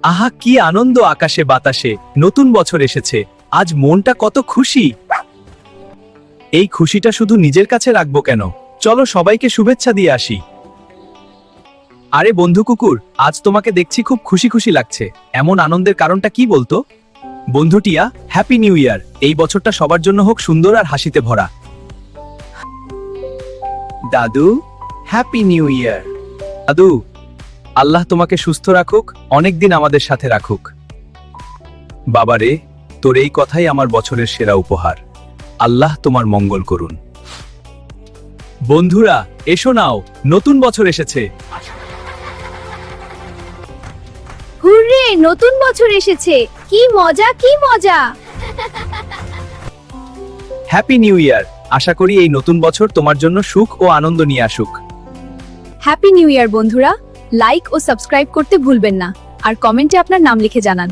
আহা, কি আনন্দ! আকাশে বাতাসে নতুন বছর এসেছে। আজ মনটা কত খুশি। এই খুশিটা শুধু নিজের কাছে রাখবো কেন? চলো সবাইকে শুভেচ্ছা দিয়ে আসি। আরে বন্ধু কুকুর, আজ তোমাকে দেখছি খুব খুশি খুশি লাগছে। এমন আনন্দের কারণটা কি বলতো? বন্ধু টিয়া, হ্যাপি নিউ ইয়ার। এই বছরটা সবার জন্য হোক সুন্দর আর হাসিতে ভরা। দাদু, হ্যাপি নিউ ইয়ার। দাদু, আল্লাহ তোমাকে সুস্থ রাখুক, অনেকদিন আমাদের সাথে রাখুক। বাবারে, তোর এই কথাই আমার বছরের সেরা উপহার। আল্লাহ তোমার মঙ্গল করুন। বন্ধুরা, এসো নাও, নতুন বছর এসেছে। হুররে, নতুন বছর এসেছে! কি মজা, কি মজা! Happy new year. আশা করি এই নতুন বছর তোমার জন্য সুখ ও আনন্দ নিয়ে আসুক। হ্যাপি নিউ ইয়ার বন্ধুরা! লাইক ও সাবস্ক্রাইব করতে ভুলবেন না, আর কমেন্টে আপনার নাম লিখে জানান।